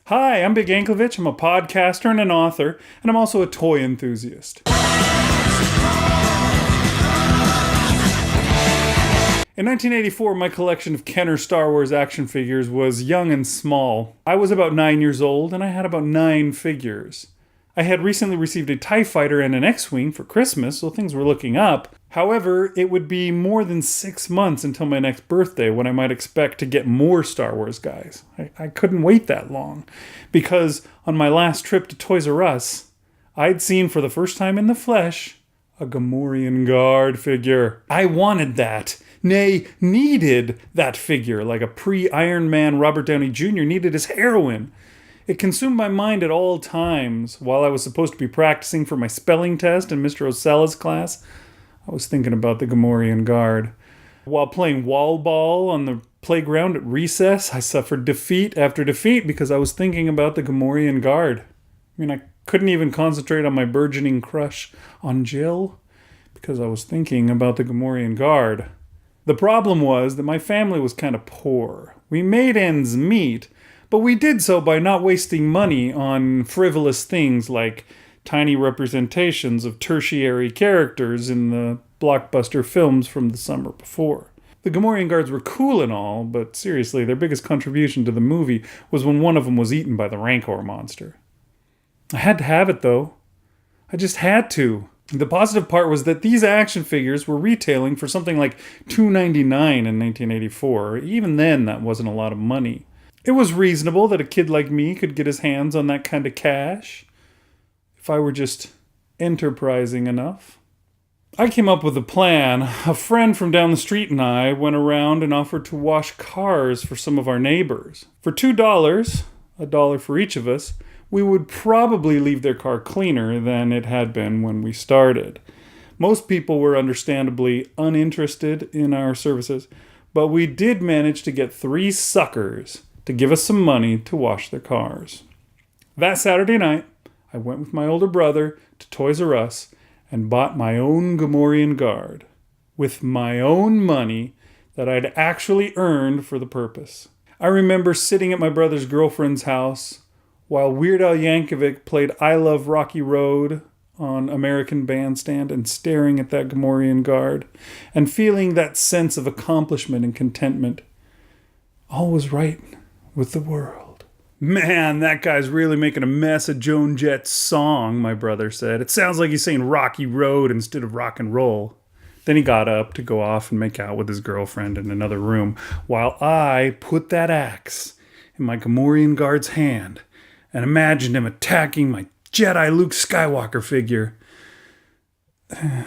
Hi, I'm Big Anklevich. I'm a podcaster and an author, and I'm also a toy enthusiast. In 1984, my collection of Kenner Star Wars action figures was young and small. I was about 9 years old, and I had about 9 figures. I had recently received a TIE Fighter and an X-Wing for Christmas, so things were looking up. However, it would be more than 6 months until my next birthday when I might expect to get more Star Wars guys. I couldn't wait that long, because on my last trip to Toys R Us, I'd seen for the first time in the flesh a Gamorrean Guard figure. I wanted that. Nay, needed that figure, like a pre-Iron Man Robert Downey Jr. needed his heroin. It consumed my mind at all times. While I was supposed to be practicing for my spelling test in Mr. Osella's class, I was thinking about the Gamorrean Guard. While playing wall ball on the playground at recess, I suffered defeat after defeat because I was thinking about the Gamorrean Guard. I couldn't even concentrate on my burgeoning crush on Jill because I was thinking about the Gamorrean Guard. The problem was that my family was kind of poor. We made ends meet, but we did so by not wasting money on frivolous things like tiny representations of tertiary characters in the blockbuster films from the summer before. The Gamorrean Guards were cool and all, but seriously, their biggest contribution to the movie was when one of them was eaten by the Rancor monster. I had to have it, though. I just had to. The positive part was that these action figures were retailing for something like $2.99 in 1984. Even then, that wasn't a lot of money. It was reasonable that a kid like me could get his hands on that kind of cash, if I were just enterprising enough. I came up with a plan. A friend from down the street and I went around and offered to wash cars for some of our neighbors. For $2, $1 for each of us, we would probably leave their car cleaner than it had been when we started. Most people were understandably uninterested in our services, but we did manage to get 3 suckers to give us some money to wash their cars. That Saturday night, I went with my older brother to Toys R Us and bought my own Gamorrean Guard with my own money that I'd actually earned for the purpose. I remember sitting at my brother's girlfriend's house while Weird Al Yankovic played I Love Rocky Road on American Bandstand and staring at that Gamorrean Guard and feeling that sense of accomplishment and contentment. All was right with the world. Man, that guy's really making a mess of Joan Jett's song, my brother said. It sounds like he's saying Rocky Road instead of rock and roll. Then he got up to go off and make out with his girlfriend in another room while I put that axe in my Gamorrean Guard's hand and imagined him attacking my Jedi Luke Skywalker figure.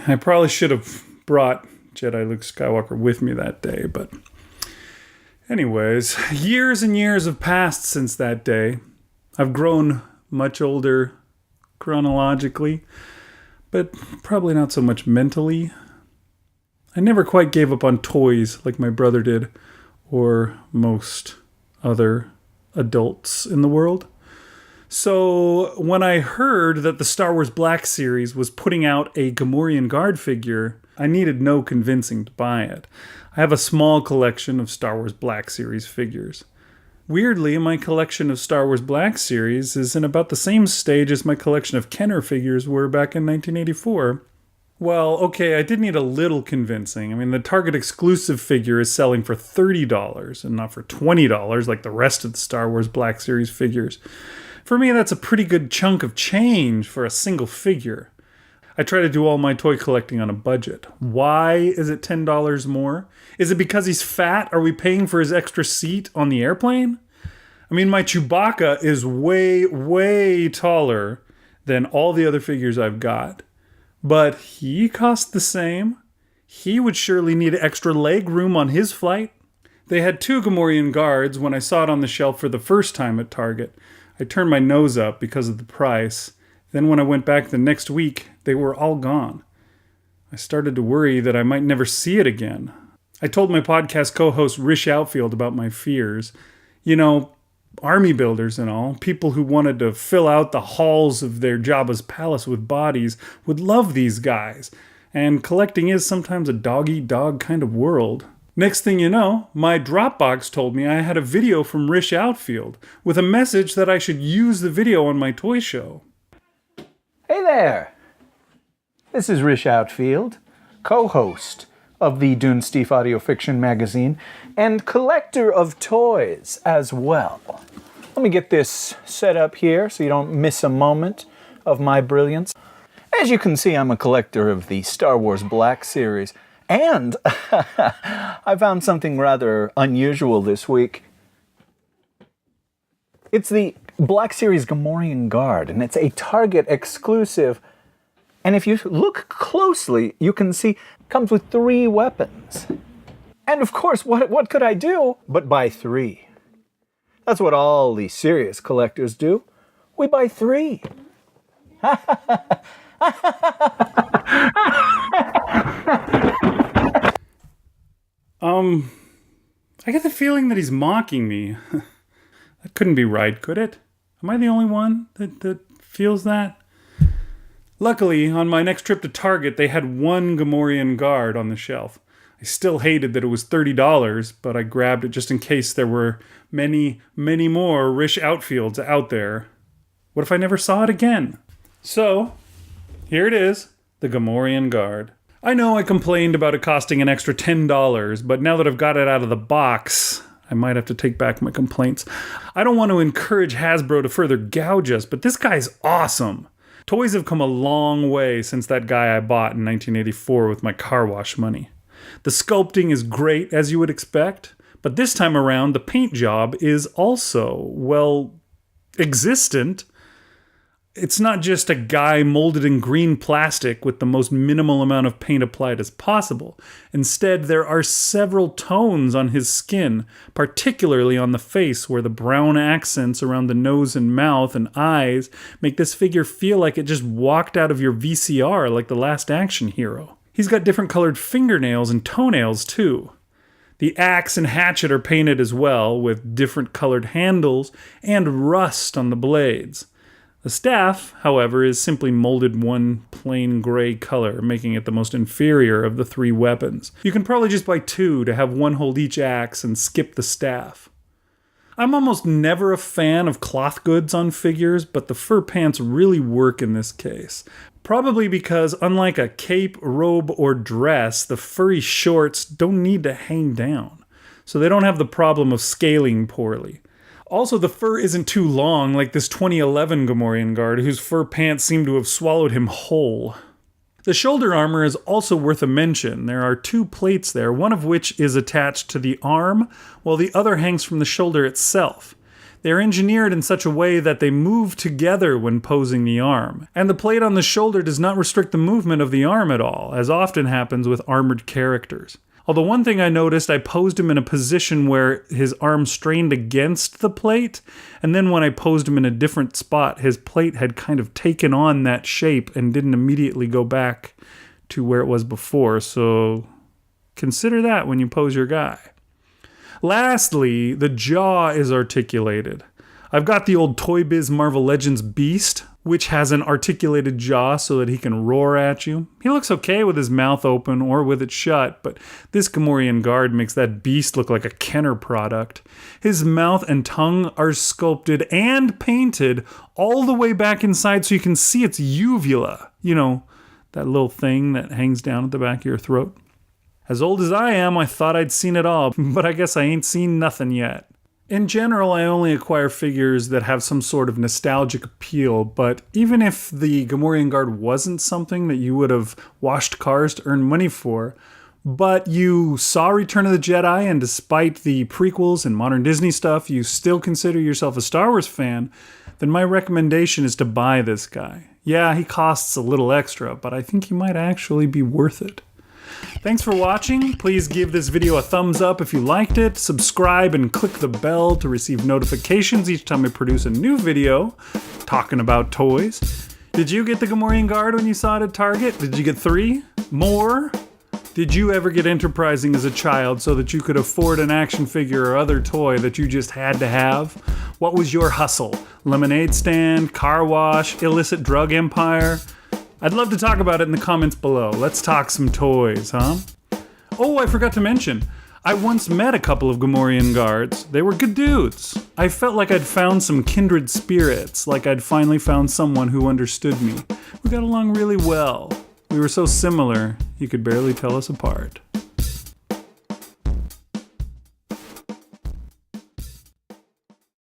I probably should have brought Jedi Luke Skywalker with me that day, but anyways, years and years have passed since that day. I've grown much older chronologically, but probably not so much mentally. I never quite gave up on toys like my brother did, or most other adults in the world. So when I heard that the Star Wars Black Series was putting out a Gamorrean Guard figure, I needed no convincing to buy it. I have a small collection of Star Wars Black Series figures. Weirdly, my collection of Star Wars Black Series is in about the same stage as my collection of Kenner figures were back in 1984. Well, okay, I did need a little convincing. The Target exclusive figure is selling for $30 and not for $20 like the rest of the Star Wars Black Series figures. For me, that's a pretty good chunk of change for a single figure. I try to do all my toy collecting on a budget. Why is it $10 more? Is it because he's fat? Are we paying for his extra seat on the airplane? My Chewbacca is way, way taller than all the other figures I've got. But he costs the same. He would surely need extra leg room on his flight. They had 2 Gamorrean Guards when I saw it on the shelf for the first time at Target. I turned my nose up because of the price. Then when I went back the next week, they were all gone. I started to worry that I might never see it again. I told my podcast co-host Rish Outfield about my fears. Army builders and all, people who wanted to fill out the halls of their Jabba's palace with bodies, would love these guys. And collecting is sometimes a dog-eat-dog kind of world. Next thing you know, my Dropbox told me I had a video from Rish Outfield with a message that I should use the video on my toy show. Hey there! This is Rish Outfield, co-host of the Dunesteef audio fiction magazine and collector of toys as well. Let me get this set up here so you don't miss a moment of my brilliance. As you can see, I'm a collector of the Star Wars Black Series, and I found something rather unusual this week. It's the Black Series Gamorrean Guard, and it's a Target exclusive. And if you look closely, you can see it comes with 3 weapons. And of course, what could I do but buy 3? That's what all the serious collectors do. We buy 3. I get the feeling that he's mocking me. That couldn't be right, could it? Am I the only one that feels that? Luckily, on my next trip to Target, they had 1 Gamorrean Guard on the shelf. I still hated that it was $30, but I grabbed it just in case there were many, many more Rish Outfields out there. What if I never saw it again? So, here it is, the Gamorrean Guard. I know I complained about it costing an extra $10, but now that I've got it out of the box, I might have to take back my complaints. I don't want to encourage Hasbro to further gouge us, but this guy's awesome. Toys have come a long way since that guy I bought in 1984 with my car wash money. The sculpting is great, as you would expect, but this time around, the paint job is also, well, existent. It's not just a guy molded in green plastic with the most minimal amount of paint applied as possible. Instead, there are several tones on his skin, particularly on the face, where the brown accents around the nose and mouth and eyes make this figure feel like it just walked out of your VCR like the Last Action Hero. He's got different colored fingernails and toenails, too. The axe and hatchet are painted as well, with different colored handles and rust on the blades. The staff, however, is simply molded one plain gray color, making it the most inferior of the 3 weapons. You can probably just buy 2 to have one hold each axe and skip the staff. I'm almost never a fan of cloth goods on figures, but the fur pants really work in this case. Probably because, unlike a cape, robe, or dress, the furry shorts don't need to hang down, so they don't have the problem of scaling poorly. Also, the fur isn't too long like this 2011 Gamorrean Guard, whose fur pants seem to have swallowed him whole. The shoulder armor is also worth a mention. There are 2 plates there, one of which is attached to the arm, while the other hangs from the shoulder itself. They are engineered in such a way that they move together when posing the arm, and the plate on the shoulder does not restrict the movement of the arm at all, as often happens with armored characters. Although one thing I noticed, I posed him in a position where his arm strained against the plate, and then when I posed him in a different spot, his plate had kind of taken on that shape and didn't immediately go back to where it was before, so consider that when you pose your guy. Lastly, the jaw is articulated. I've got the old Toy Biz Marvel Legends Beast, which has an articulated jaw so that he can roar at you. He looks okay with his mouth open or with it shut, but this Gamorrean Guard makes that beast look like a Kenner product. His mouth and tongue are sculpted and painted all the way back inside so you can see its uvula. You know, that little thing that hangs down at the back of your throat. As old as I am, I thought I'd seen it all, but I guess I ain't seen nothing yet. In general, I only acquire figures that have some sort of nostalgic appeal, but even if the Gamorrean Guard wasn't something that you would have washed cars to earn money for, but you saw Return of the Jedi, and despite the prequels and modern Disney stuff, you still consider yourself a Star Wars fan, then my recommendation is to buy this guy. Yeah, he costs a little extra, but I think he might actually be worth it. Thanks for watching. Please give this video a thumbs up if you liked it. Subscribe and click the bell to receive notifications each time I produce a new video talking about toys. Did you get the Gamorrean Guard when you saw it at Target? Did you get 3? More? Did you ever get enterprising as a child so that you could afford an action figure or other toy that you just had to have? What was your hustle? Lemonade stand, car wash, illicit drug empire? I'd love to talk about it in the comments below. Let's talk some toys, huh? Oh, I forgot to mention, I once met a couple of Gamorrean guards. They were good dudes. I felt like I'd found some kindred spirits, like I'd finally found someone who understood me. We got along really well. We were so similar, you could barely tell us apart.